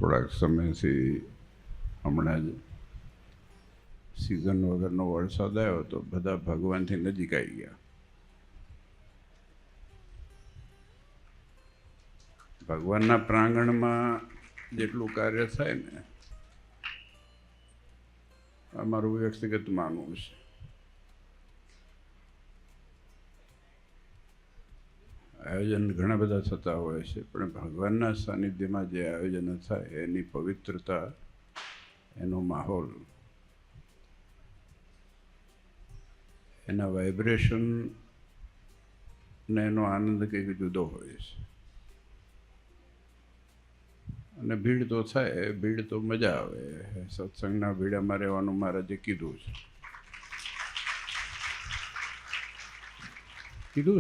થોડાક સમયથી હમણાં જ સિઝન વગરનો વરસાદ આવ્યો તો બધા ભગવાનથી નજીક આવી ગયા. ભગવાનના પ્રાંગણમાં જેટલું કાર્ય થાય ને, આ મારું વ્યક્તિગત માનવું છે. આયોજન ઘણા બધા થતા હોય છે, પણ ભગવાનના સાનિધ્યમાં જે આયોજન થાય એની પવિત્રતા, એનો માહોલ, એના વાઇબ્રેશન ને એનો આનંદ કંઈક જુદો હોય છે. અને ભીડ તો થાય, ભીડ તો મજા આવે. સત્સંગના ભીડામાં રહેવાનું મહારાજે કીધું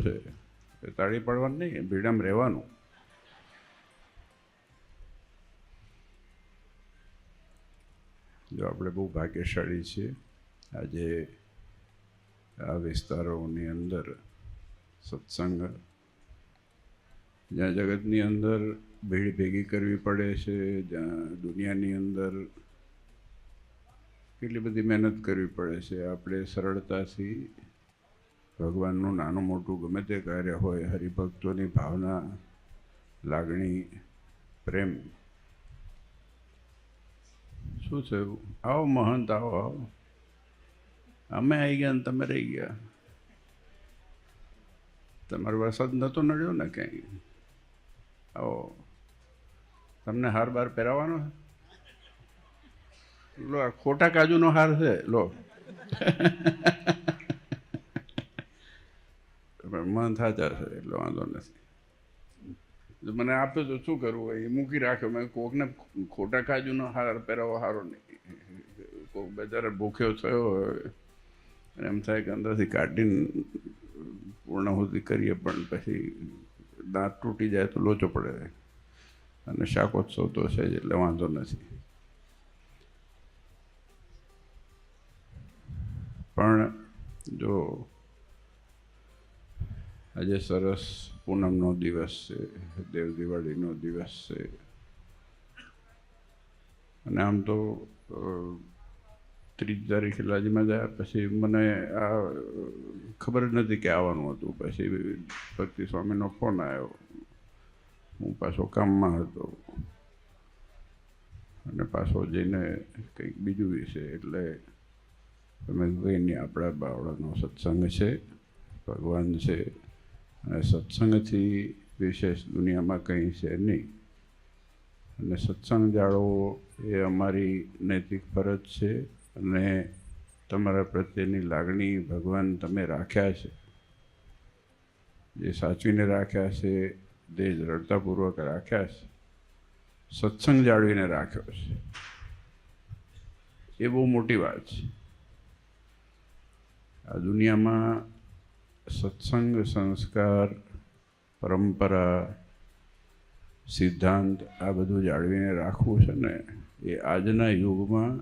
છે, તાળી પાડવાનું નહીં, ભીડામાં રહેવાનું. જો આપણે બહુ ભાગ્યશાળી છીએ. આજે આ વિસ્તારોની અંદર સત્સંગ, જ્યાં જગતની અંદર ભીડ ભેગી કરવી પડે છે, જ્યાં દુનિયાની અંદર કેટલી બધી મહેનત કરવી પડે છે, આપણે સરળતાથી ભગવાનનું નાનું મોટું ગમે તે કાર્ય હોય, હરિભક્તોની ભાવના, લાગણી, પ્રેમ, શું થયું, આવો મહંત, આવો આવો, અમે આવી ગયા ને તમે રહી ગયા. તમારો વરસાદ નહોતો નડ્યો ને ક્યાંય? આવો, તમને હાર બાર પહેરાવવાનો લો, આ ખોટા કાજુનો હાર છે, લો. મન સાચા છે એટલે વાંધો નથી. મને આપ્યો તો શું કરવું, એ મૂકી રાખ્યો. મેં કોકને ખોટા કાજુનો હાર પહેરાવો સારો નહીં. કોક બેચારા ભૂખ્યો થયો હોય અને એમ થાય કે અંદરથી કાઢીને પૂર્ણાહુતિ કરીએ, પણ પછી દાંત તૂટી જાય તો લોચો પડે. અને શાકોત્સવ તો છે જ એટલે વાંધો નથી. પણ જો આજે સરસ પૂનમનો દિવસ છે, દેવ દિવાળીનો દિવસ છે, અને આમ તો 30 તારીખે લાજીમાં ગયા પછી મને આ ખબર જ નથી કે આવવાનું હતું. પછી ભક્તિ સ્વામીનો ફોન આવ્યો, હું પાછો કામમાં હતો અને પાછો જઈને કંઈક બીજું વિશે. એટલે તમે કંઈ નહીં, આપણા બાવળાનો સત્સંગ છે, ભગવાન છે, અને સત્સંગથી વિશેષ દુનિયામાં કંઈ છે નહીં. અને સત્સંગ જાળવવો એ અમારી નૈતિક ફરજ છે. અને તમારા પ્રત્યેની લાગણી ભગવાન તમે રાખ્યા છે, જે સાચવીને રાખ્યા છે, જે દ્રઢતાપૂર્વક રાખ્યા છે, સત્સંગ જાળવીને રાખ્યો છે, એ બહુ મોટી વાત છે. આ દુનિયામાં સત્સંગ, સંસ્કાર, પરંપરા, સિદ્ધાંત, આ બધું જાળવીને રાખવું છે ને, એ આજના યુગમાં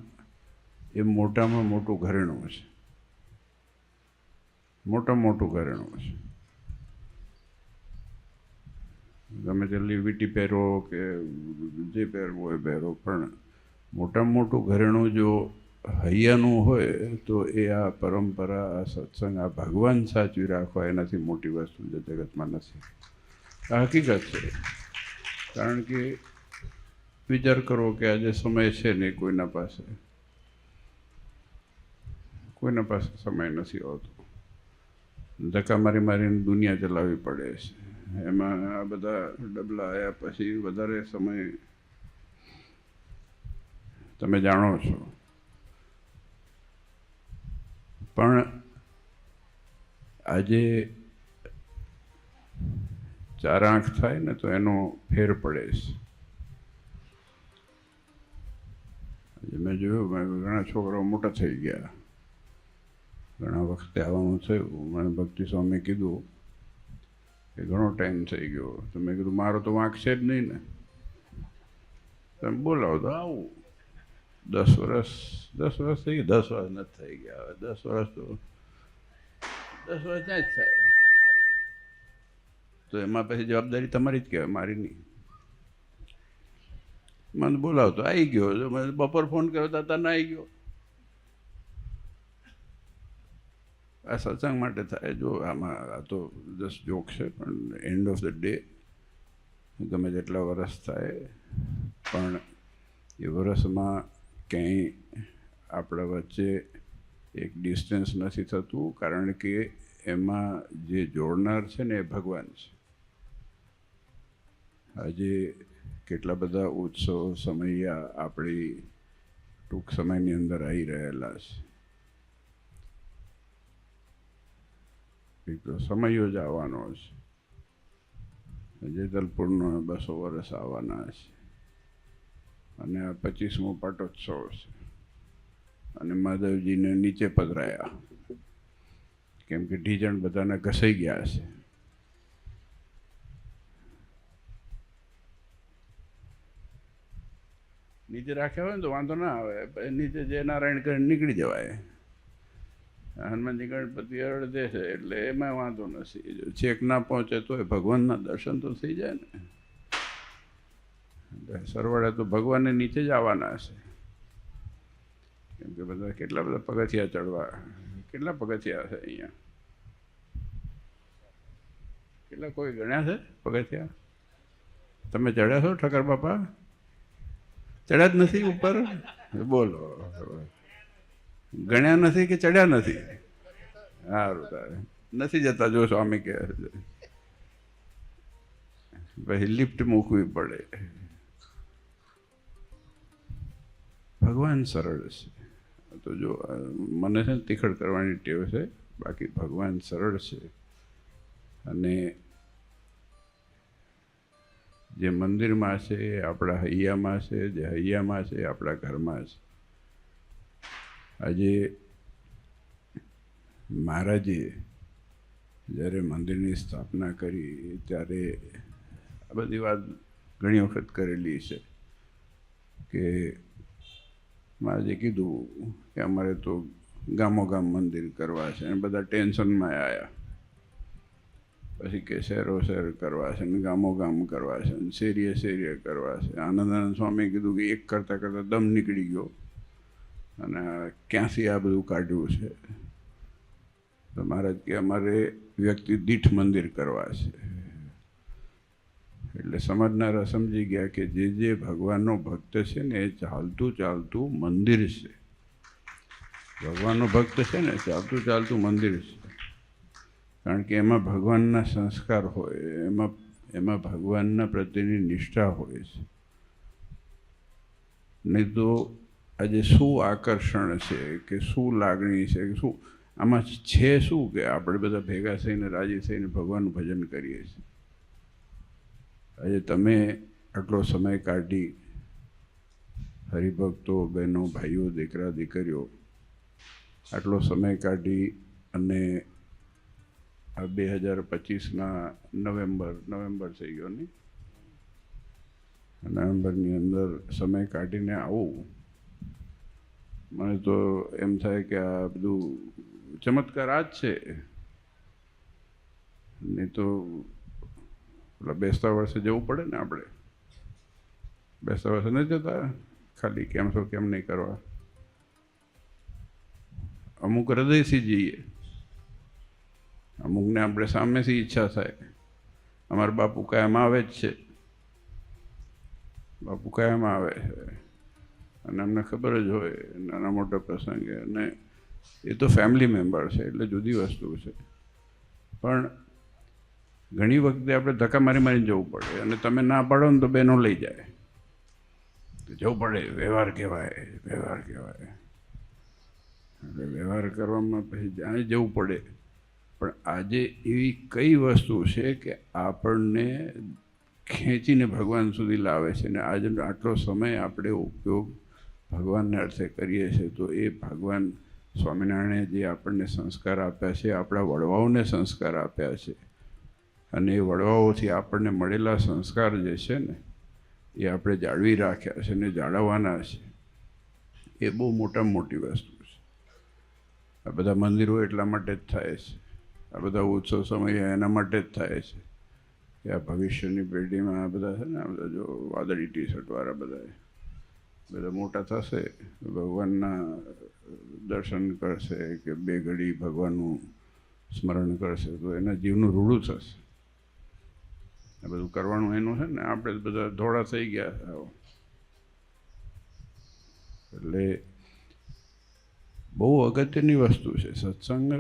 એ મોટામાં મોટું ઘરેણું છે. મોટામાં મોટું ઘરેણું છે. ગમે તેટલી વીંટી પહેરો કે જે પહેરવું હોય પહેરો, પણ મોટામાં મોટું ઘરેણું જો હૈયાનું હોય તો એ આ પરંપરા, આ સત્સંગ, આ ભગવાન સાચવી રાખવા એનાથી મોટી વસ્તુ જગતમાં નથી. આ હકીકત છે. કારણ કે વિચાર કરો કે આજે સમય છે નહીં કોઈના પાસે સમય નથી હોતો. ધક્કા મારી મારીને દુનિયા ચલાવવી પડે છે. એમાં આ બધા ડબલા આવ્યા પછી વધારે સમય તમે જાણો છો. પણ આજે 4 આંખ થાય ને તો એનો ફેર પડે છે. આજે મેં જોયું, ઘણા છોકરાઓ મોટા થઈ ગયા, ઘણા વખતે આવવાનું થયું. મને ભક્તિ સ્વામી કીધું કે ઘણો ટાઈમ થઈ ગયો. તો મેં કીધું મારો તો વાંક છે જ નહીં ને, તમે બોલાવો તો આવું. 10 વર્ષ થઈ ગયા, 10 વર્ષ નથી થઈ ગયા. હવે 10 વર્ષ તો 10 વર્ષ ત્યાં જ થાય. તો એમાં પછી જવાબદારી તમારી જ કહેવાય, મારી નહીં. મને બોલાવતો આવી ગયો, જો મને બપોર ફોન કર્યો તો તને આવી ગયો. આ સત્સંગ માટે થાય. જો આમાં આ તો જસ્ટ જોક છે, પણ એન્ડ ઓફ ધ ડે ગમે જેટલા વરસ થાય પણ એ વરસમાં ક્યાંય આપણા વચ્ચે એક ડિસ્ટન્સ નથી થતું, કારણ કે એમાં જે જોડનાર છે ને એ ભગવાન છે. આજે કેટલા બધા ઉત્સવ સમયા આપણી ટૂંક સમયની અંદર આવી રહેલા છે. એક તો સમયો જ આવવાનો છે. જેતલપુરનો 200 વર્ષ આવવાના છે, અને આ 25મો પાટોત્સવ છે. અને માધવજીને નીચે પધરાયા, કેમ કે ઢીજણ બધાને ઘસાઈ ગયા છે. નીચે રાખ્યા હોય ને તો વાંધો ના આવે, નીચે જે નારાયણ કરીને નીકળી જવાય. હનુમાનજી ગણપતિ અડધે છે એટલે એમાં વાંધો નથી. જો છેક ના પહોંચે તોય ભગવાનના દર્શન તો થઈ જાય ને. સરવાળે તો ભગવાનને નીચે જ આવવાના છે, કેમ કે બધા કેટલા બધા પગથિયા ચડવા, કેટલા પગથિયા છે અહીંયા? કેટલા કોઈ ગણ્યા છે પગથિયા? તમે ચડ્યા છો ઠક્કર બાપા? ચડ્યા જ નથી ઉપર? બોલો, ગણ્યા નથી કે ચડ્યા નથી? સારું, તારે નથી જતા. જો સ્વામી કહે છે પછી લિફ્ટ મૂકવી પડે. ભગવાન સરળ છે. તો જો મને છે ને તીખડ કરવાની ટેવ છે, બાકી ભગવાન સરળ છે. અને જે મંદિરમાં છે એ આપણા હૈયામાં છે, જે હૈયામાં છે એ આપણા ઘરમાં છે. આજે મહારાજે જ્યારે મંદિરની સ્થાપના કરી ત્યારે આ બધી વાત ઘણી વખત કરેલી છે કે મહારાજે કીધું કે અમારે તો ગામોગામ મંદિર કરવા છે, અને બધા ટેન્શનમાં આવ્યા. પછી કે શહેરો શહેર કરવા છે, ને ગામોગામ કરવા છે, ને શેરીએ શેરીએ કરવા છે. આનંદાનંદ સ્વામી કીધું કે એક કરતાં કરતાં દમ નીકળી ગયો, અને ક્યાંથી આ બધું કાઢ્યું છે? તો મહારાજ કે અમારે વ્યક્તિ દીઠ મંદિર કરવા છે. એટલે સમજનારા સમજી ગયા કે જે ભગવાનનો ભક્ત છે ને એ ચાલતું ચાલતું મંદિર છે. ભગવાનનો ભક્ત છે ને ચાલતું ચાલતું મંદિર છે, કારણ કે એમાં ભગવાનના સંસ્કાર હોય, એમાં ભગવાનના પ્રત્યેની નિષ્ઠા હોય છે. નહીં તો આજે શું આકર્ષણ છે કે શું લાગણી છે કે શું આમાં છે, શું કે આપણે બધા ભેગા થઈને રાજી થઈને ભગવાનનું ભજન કરીએ છીએ. આજે તમે આટલો સમય કાઢી, હરિભક્તો, બહેનો, ભાઈઓ, દીકરા, દીકરીઓ આટલો સમય કાઢી અને આ 2025ના નવેમ્બર થઈ ગયો ને, નવેમ્બરની અંદર સમય કાઢીને આવું, મને તો એમ થાય કે આ બધું ચમત્કાર આ જ છે. નહીં તો પેલા બેસતા વર્ષે જવું પડે ને. આપણે બેસતા વર્ષે નથી જતા, ખાલી કેમ છો કેમ નહીં કરવા. અમુક હૃદયથી જઈએ, અમુકને આપણે સામેથી ઈચ્છા થાય. અમારા બાપુ કાયમ આવે જ છે, બાપુ કાયમ આવે છે, અને અમને ખબર જ હોય નાના મોટા પ્રસંગે. અને એ તો ફેમિલી મેમ્બર છે એટલે જુદી વસ્તુ છે. પણ ઘણી વખતે આપણે ધક્કા મારી મારીને જવું પડે, અને તમે ના પાડો ને તો બહેનો લઈ જાય. જવું પડે, વ્યવહાર કહેવાય, વ્યવહાર કહેવાય. એટલે વ્યવહાર કરવામાં પછી જાણે જવું પડે. પણ આજે એવી કઈ વસ્તુ છે કે આપણને ખેંચીને ભગવાન સુધી લાવે છે, ને આજે આટલો સમય આપણે ઉપયોગ ભગવાનને અર્થે કરીએ છીએ. તો એ ભગવાન સ્વામિનારાયણે જે આપણને સંસ્કાર આપ્યા છે, આપણા વડવાઓને સંસ્કાર આપ્યા છે, અને એ વડવાઓથી આપણને મળેલા સંસ્કાર જે છે ને એ આપણે જાળવી રાખ્યા છે ને જાળવવાના છે. એ બહુ મોટામાં મોટી વસ્તુ છે. આ બધા મંદિરો એટલા માટે જ થાય છે, આ બધા ઉત્સવ સમય એના માટે જ થાય છે કે આ ભવિષ્યની પેઢીમાં આ બધા છે ને, આ બધા જો વાદળી ટી શર્ટવાળા બધા બધા મોટા થશે, ભગવાનના દર્શન કરશે કે બે ઘડી ભગવાનનું સ્મરણ કરશે તો એના જીવનું રૂડું થશે. આ બધું કરવાનું એનું છે ને, આપણે બધા ધોળા થઈ ગયા. એટલે બહુ અગત્યની વસ્તુ છે સત્સંગ.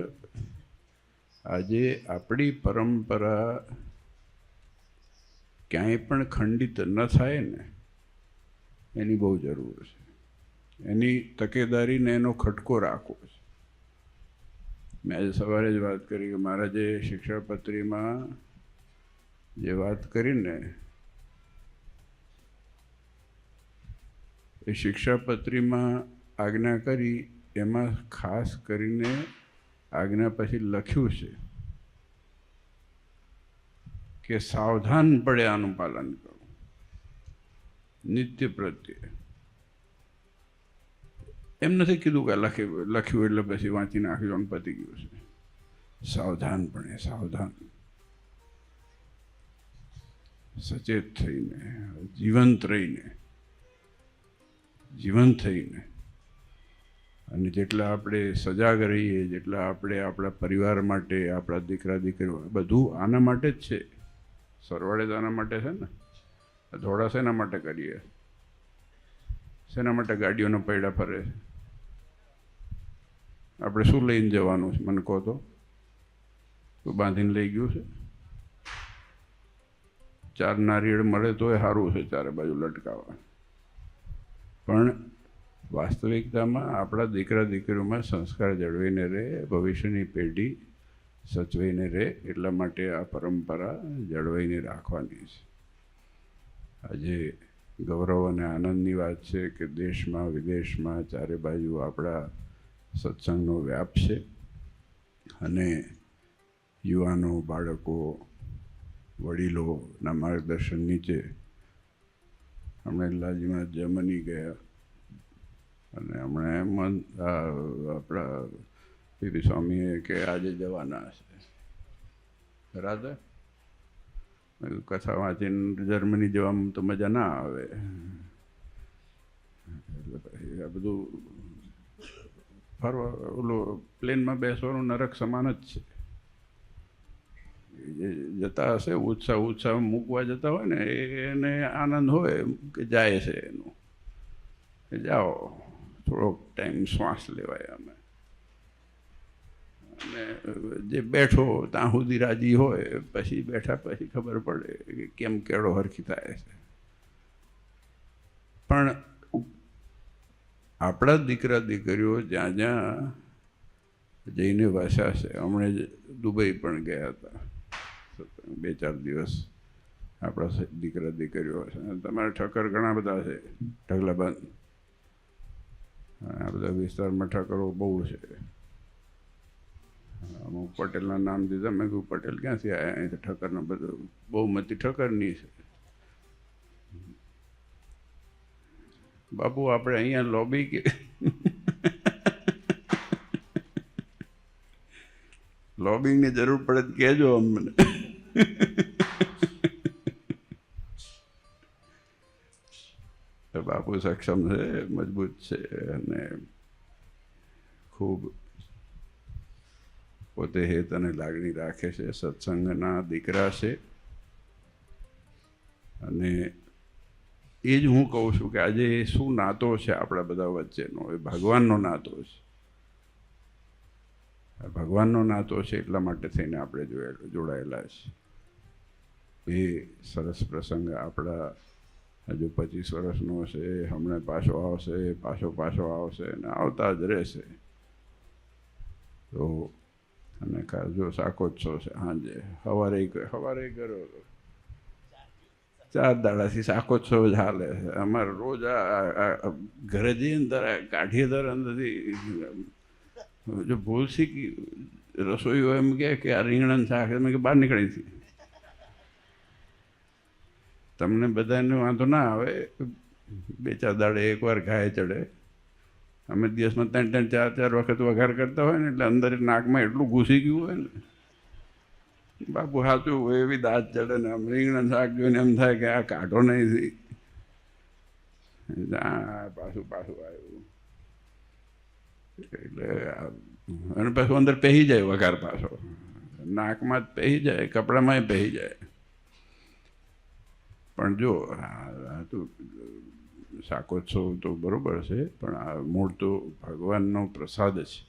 આજે આપણી પરંપરા ક્યાંય પણ ખંડિત ન થાય ને એની બહુ જરૂર છે. એની તકેદારીને એનો ખટકો રાખવો છે. મેં આજે સવારે જ વાત કરી કે મહારાજે શિક્ષાપત્રીમાં જે વાત કરીને એ શિક્ષાપત્રીમાં આજ્ઞા કરી, એમાં ખાસ કરીને આજ્ઞા પછી લખ્યું છે કે સાવધાન પડે આનું પાલન કરવું નિત્ય પ્રત્યે. એમ નથી કીધું કે લખ્યું એટલે પછી વાંચી નાખ્યું અને પતી ગયું છે. સાવધાન પડે, સાવધાન, સચેત થઈને, જીવંત રહીને, જીવંત થઈને. અને જેટલા આપણે સજાગ રહીએ, જેટલા આપણે આપણા પરિવાર માટે, આપણા દીકરા દીકરીઓ, બધું આના માટે જ છે. સરવાળે તો આના માટે છે ને. ધોળા શેના માટે કરીએ? શેના માટે ગાડીઓના પૈડા ફરે? આપણે શું લઈને જવાનું છે મને કહો તો? બાંધીને લઈ ગયું છે? 4 નારિયેળ મળે તો એ સારું છે, ચારે બાજુ લટકાવવા. પણ વાસ્તવિકતામાં આપણા દીકરા દીકરીઓમાં સંસ્કાર જળવાઈને રહે, ભવિષ્યની પેઢી સચવાઈને રહે, એટલા માટે આ પરંપરા જળવાઈને રાખવાની છે. આજે ગૌરવ અને આનંદની વાત છે કે દેશમાં વિદેશમાં ચારે બાજુ આપણા સત્સંગનો વ્યાપ છે. અને યુવાનો, બાળકો, વડીલોના માર્ગદર્શન નીચે હમણાં લાજીમાં જર્મની ગયા અને હમણાં આપણા પીપી સ્વામીએ કે આજે જવાના હશે. રાધે કથા વાંચીને જર્મની જવામાં તો મજા ના આવે. એટલે પછી આ બધું ફરવા, ઓલું પ્લેનમાં બેસવાનું નરક સમાન જ છે. જે જતા હશે ઉત્સાહ મૂકવા જતા હોય ને, એને આનંદ હોય કે જાય છે એનું, જાઓ થોડોક ટાઈમ શ્વાસ લેવાય. અમે અને જે બેઠો ત્યાં સુધી રાજી હોય, પછી બેઠા પછી ખબર પડે કે કેમ કેળો હરખી થાય છે. પણ આપણા દીકરા દીકરીઓ જ્યાં જ્યાં જઈને વસ્યા છે, હમણાં જ દુબઈ પણ ગયા હતા 2-4 દિવસ આપણા દીકરા દીકરીઓ છે. તમારા ઠક્કર ઘણા બધા છે, ઢગલાબંધ આ બધા વિસ્તારમાં ઠક્કરો બહુ છે. અમુક પટેલના નામ દીધા. મેં કહ્યું પટેલ ક્યાંથી આવ્યા? અહીં તો ઠક્કરના બધું બહુમતી ઠક્કરની છે. બાપુ આપણે અહીંયા લોબી કે લોબિંગની જરૂર પડે તો કહેજો અમને. બાપુ સક્ષમ છે, મજબૂત છે અને ખૂબ પોતે હેત અને લાગણી રાખે છે. સત્સંગના દીકરા છે. અને એ જ હું કહું છું કે આજે શું નાતો છે આપણા બધા વચ્ચેનો? એ ભગવાનનો નાતો છે. ભગવાનનો નાતો છે એટલા માટે થઈને આપણે જોડાયેલા છે. એ સરસ પ્રસંગ આપણા હજુ 25 વર્ષનો છે, હમણાં પાછો આવશે, પાછો આવશે અને આવતા જ રહેશે. તો અને જો શાકોત્સવ છે સાંજે, સવારે કર્યો હતો. 4 દાડાથી શાકોત્સવ જ હાલે છે. અમારે રોજ આ ઘરે જઈને તારે કાઢીએ તારે અંદરથી જો ભૂલ શીખી રસોઈ એમ કે આ રીંગણાનું શાક મેં કે બહાર નીકળી હતી. તમને બધાને વાંધો ના આવે, 2-4 દાડે એકવાર ઘાય ચડે. અમે દિવસમાં 3-4 વખત વઘાર કરતા હોય ને એટલે અંદર નાકમાં એટલું ઘૂસી ગયું હોય ને બાપુ સાચું એવી દાંત ચડે ને. આમ રીંગણા શાક જોઈને એમ થાય કે આ કાઢો નહીં. પાછું આવ્યું એટલે અને પાછું અંદર પહેરી જાય વઘાર, પાછો નાકમાં જ પહેરી જાય, કપડામાંય પહેરી જાય. પણ જો આ તો શાકોત્સવ તો બરાબર છે, પણ આ મૂળ તો ભગવાનનો પ્રસાદ છે.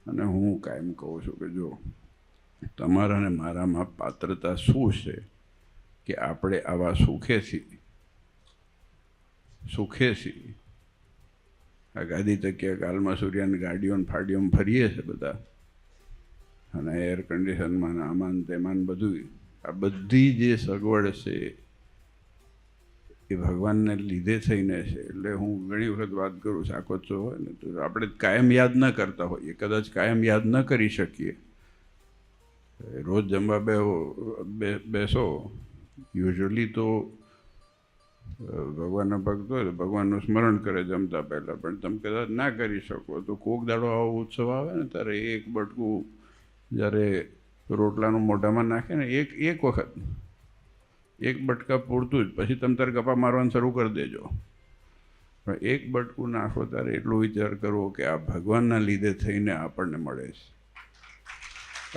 અને હું કાયમ કહું છું કે જો તમારા અને મારામાં પાત્રતા શું છે કે આપણે આવા સુખેથી આ ગાદી તકિયા કાલમાં સૂર્યની ગાડીઓને ફાડીઓમાં ફરીએ છીએ બધા, અને એર કન્ડિશનમાં આમાન તેમાન બધું, આ બધી જે સગવડ છે એ ભગવાનને લીધે થઈને છે. એટલે હું ઘણી વખત વાત કરું, શાકોત્સવ હોય ને તો આપણે કાયમ યાદ ન કરતા હોઈએ, કદાચ કાયમ યાદ ન કરી શકીએ. રોજ જમવા બેસો, યુઝ્યુઅલી તો ભગવાનના ભક્ત હોય તો ભગવાનનું સ્મરણ કરે જમતા પહેલાં, પણ તમે કદાચ ના કરી શકો તો કોક દાડો આવો ઉત્સવ આવે ને ત્યારે એક બટકું જ્યારે રોટલાનું મોઢામાં નાખે ને એક વખત એક બટકા પૂરતું જ, પછી તમે તારે ગપ્પા મારવાનું શરૂ કરી દેજો. પણ એક બટકું નાખો ત્યારે એટલો વિચાર કરવો કે આ ભગવાનના લીધે થઈને આપણને મળે છે.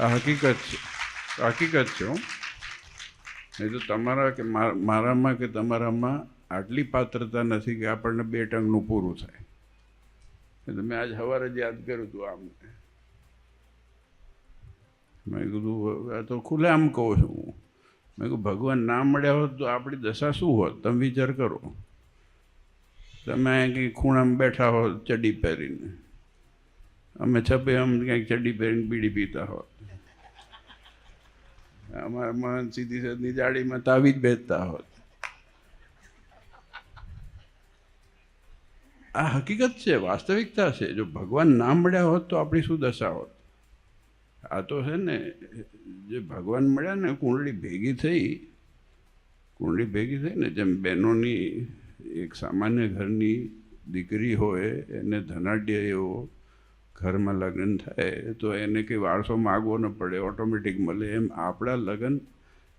આ હકીકત છે હો. નહીં તો તમારા કે મારામાં કે તમારામાં આટલી પાત્રતા નથી કે આપણને 2 ટંગનું પૂરું થાય. એટલે મેં આજ સવારે જ યાદ કર્યું હતું આમ, મેં કીધું આ તો ખુલ્લે આમ કહું છું હું, મેં કહ્યું ભગવાન ના મળ્યા હોત તો આપણી દશા શું હોત? તમે વિચાર કરો. તમે કંઈક ખૂણામાં બેઠા હોત ચડ્ડી પહેરીને, અમે છપે આમ ક્યાંક ચડ્ડી પહેરીને બીડી પીતા હોત, અમારા મહંત સીધી સદની જાડીમાં તાવીજ બેસતા હોત. આ હકીકત છે, વાસ્તવિકતા છે. જો ભગવાન ના મળ્યા હોત તો આપણી શું દશા હોત? આ તો છે ને, જે ભગવાન મળ્યા ને કુંડળી ભેગી થઈ ને, જેમ બહેનોની એક સામાન્ય ઘરની દીકરી હોય એને ધનાઢ્ય એવો ઘરમાં લગ્ન થાય તો એને કંઈ વારસો માગવો ન પડે, ઓટોમેટિક મળે. એમ આપણા લગ્ન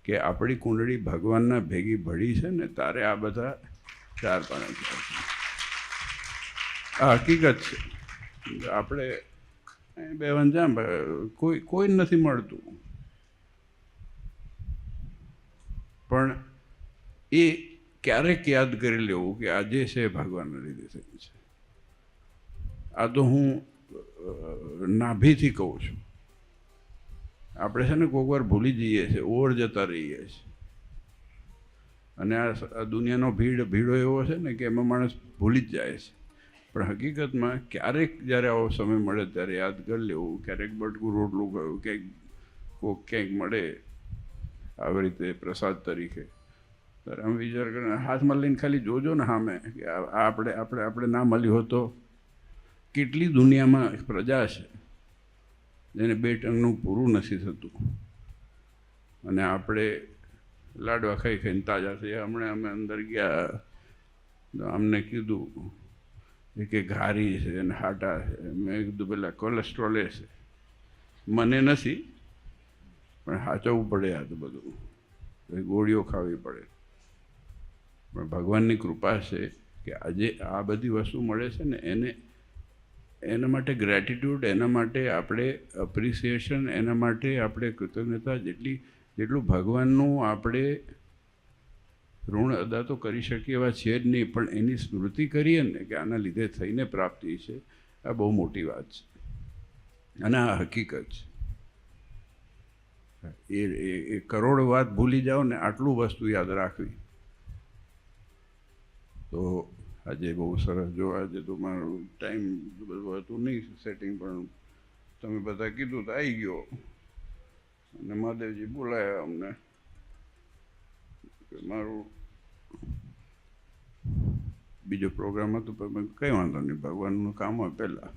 કે આપણી કુંડળી ભગવાનના ભેગી ભળી છે ને તારે આ બધા 4-5 આ હકીકત છે. આપણે બેવન જામ કોઈ નથી મળતું, પણ એ ક્યારેક યાદ કરી લેવું કે આજે છે ભગવાનના લીધે થઈને છે. આ તો હું નાભીથી કહું છું. આપણે છે ને કોઈક વાર ભૂલી જઈએ છીએ, ઓર જતા રહીએ છીએ. અને આ દુનિયાનો ભીડો એવો છે ને કે એમાં માણસ ભૂલી જ જાય છે. પણ હકીકતમાં ક્યારેક જ્યારે આવો સમય મળે ત્યારે યાદ કરી લેવું. ક્યારેક બટકું રોટલું ગયું ક્યાંક મળે આવી રીતે પ્રસાદ તરીકે, ત્યારે આમ વિચાર કરીને હાથમાં લઈને ખાલી જોજો ને સામે કે આપણે ના મળ્યું હોત તો કેટલી દુનિયામાં પ્રજા છે જેને 2 ટંગનું પૂરું નથી થતું, અને આપણે લાડવા ખાઈને તાજા થયા. હમણાં અમે અંદર ગયા તો અમને કીધું કે ઘારી છે અને હાટા છે. મેં કીધું પેલા કોલેસ્ટ્રોલ છે, મને નથી પણ સાચવવું પડે. આ તો બધું ગોળીઓ ખાવી પડે. પણ ભગવાનની કૃપા છે કે આજે આ બધી વસ્તુ મળે છે ને એના માટે ગ્રેટિટ્યૂડ, એના માટે આપણે એપ્રિસિએશન, એના માટે આપણે કૃતજ્ઞતા જેટલું ભગવાનનું આપણે ઋણ અદા તો કરી શકીએ એવા છે જ નહીં, પણ એની સ્મૃતિ કરીએ ને કે આના લીધે થઈને પ્રાપ્તિ છે, આ બહુ મોટી વાત છે. અને આ હકીકત છે. એ કરોડ વાત ભૂલી જાઓ ને આટલું વસ્તુ યાદ રાખવી તો આજે બહુ સરસ. જો આજે તો મારું ટાઈમ બધું હતું નહીં સેટિંગ, પણ તમે બધા કીધું તો આવી ગયો. અને મહાદેવજી બોલાયા અમને કે મારું બીજો પ્રોગ્રામ હતો, પણ કંઈ વાંધો નહીં, ભગવાનનું કામ હોય. પહેલાં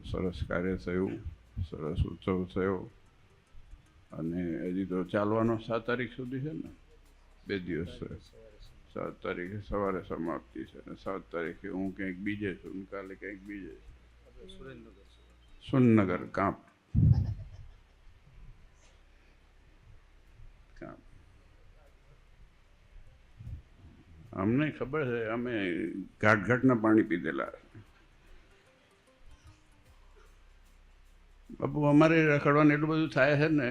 સરસ કાર્ય થયું, સરસ ઉત્સવ થયો. અને હજી તો ચાલવાનો 7 તારીખ સુધી છે ને, 2 દિવસ છે. 7 તારીખે સવારે સમાપ્તિ છે અને 7 તારીખે હું ક્યાંક બીજે છું, કાલે ક્યાંક બીજે સુરેન્દ્રનગર કાંપ. અમને ખબર છે, અમે ઘાટના પાણી પીધેલા. બાપુ અમારે રખડવાનું એટલું બધું થાય છે ને,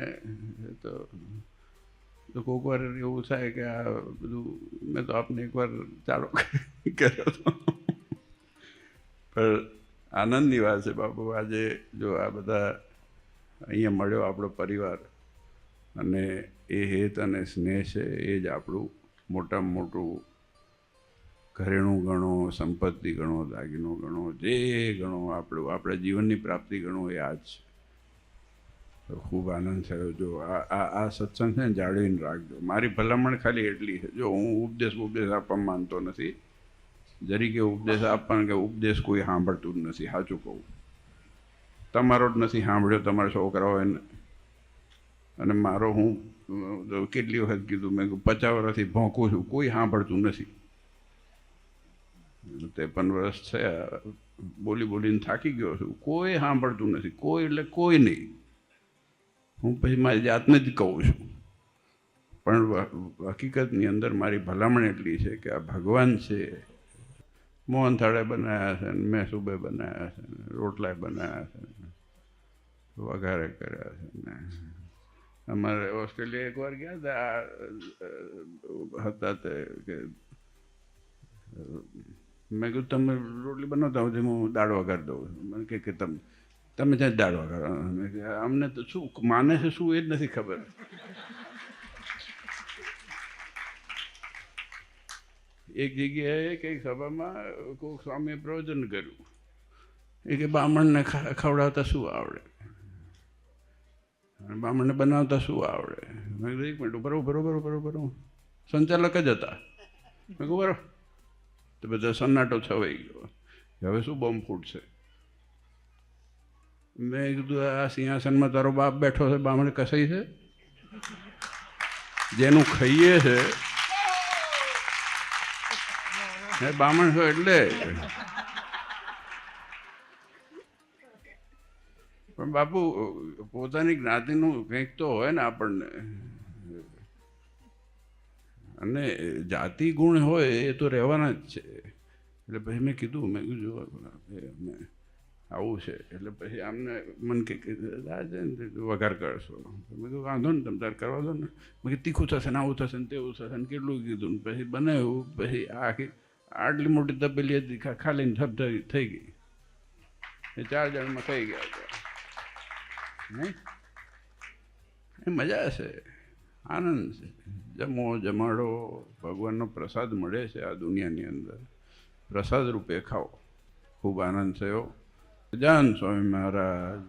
તો કોઈક વાર એવું થાય કે આ બધું મેં તો આપને એકવાર ચાલો કર્યો હતો. પણ આનંદની વાત છે બાપુ, આજે જો આ બધા અહીંયા મળ્યો આપણો પરિવાર, અને એ હેત અને સ્નેહ છે એ જ આપણું મોટામાં મોટું ઘરેણું ગણો, સંપત્તિ ગણો, દાગીનો ગણો, જે ગણો, આપણા જીવનની પ્રાપ્તિ ગણો, એ આ જ છે. ખૂબ આનંદ થયો. જો આ સત્સંગ છે ને જાળવીને રાખજો. મારી ભલામણ ખાલી એટલી છે, જો હું ઉપદેશ આપવા માંગતો નથી, જરીકે ઉપદેશ આપવાનો કે ઉપદેશ કોઈ સાંભળતું જ નથી. સાચું કહું, તમારો જ નથી સાંભળ્યો તમારા છોકરાઓ એને, અને મારો હું કેટલી વખત કીધું, મેં 50 વર્ષથી ભોંકું છું, કોઈ સાંભળતું નથી. 53 વર્ષ થયા, બોલીને થાકી ગયો છું, કોઈ સાંભળતું નથી. કોઈ એટલે કોઈ નહીં. હું પછી મારી જાતને જ કહું છું. પણ હકીકતની અંદર મારી ભલામણ એટલી છે કે આ ભગવાન છે, મોહનથાળે બનાવ્યા છે, મેસુબે બનાવ્યા છે, રોટલાએ બનાવ્યા છે, વઘારે કર્યા છે ને. અમારે ઓસ્ટ્રેલિયા એકવાર ગયા હતા તે કે મેં કીધું તમે રોટલી બનાવતા હોય હું દાળ વઘાર દઉં છું. મને કે તમે ત્યાં દાળ વઘાર. અમને તો શું માને છે શું એ જ નથી ખબર. એક જગ્યાએ કંઈક સભામાં કોઈક સ્વામીએ પ્રવચન કર્યું, એ કે બામણને ખવડાવતા શું આવડે, બામણને બનાવતા શું આવડે. મેં કીધું 1 મિનિટ બરોબર સંચાલક જ હતા. મેં કહું બરાબર. તો બધા સન્નાટો છવાઈ ગયો. હવે શું બોમ્બ ફૂટશે. મેં કીધું આ સિંહાસનમાં તારો બાપ બેઠો છે, બામણ કસાઈ છે, જેનું ખાઈએ છે બામણ છો એટલે. પણ બાપુ પોતાની જ્ઞાતિનું કંઈક તો હોય ને આપણને, અને જાતિ ગુણ હોય એ તો રહેવાના જ છે. એટલે પછી મેં કીધું જો આવું છે. એટલે પછી આમને મને કે વઘાર કરશો. મેં કીધું વાંધો ને, તમે તાર કરવા દો ને. મેં કીધું તીખું થશે ને, આવું થશે ને, તેવું થશે ને, કેટલું કીધું. પછી બનાવ્યું. પછી આટલી મોટી તપેલી હતી, ખાલી થપ થઈ ગઈ. એ 4 જણમાં થઈ ગયા હતા. નહીં એ મજા છે, આનંદ છે. જમો જમાડો, ભગવાનનો પ્રસાદ મળે છે આ દુનિયાની અંદર, પ્રસાદ રૂપે ખાઓ. ખૂબ આનંદ થયો. જાન સ્વામી મહારાજ.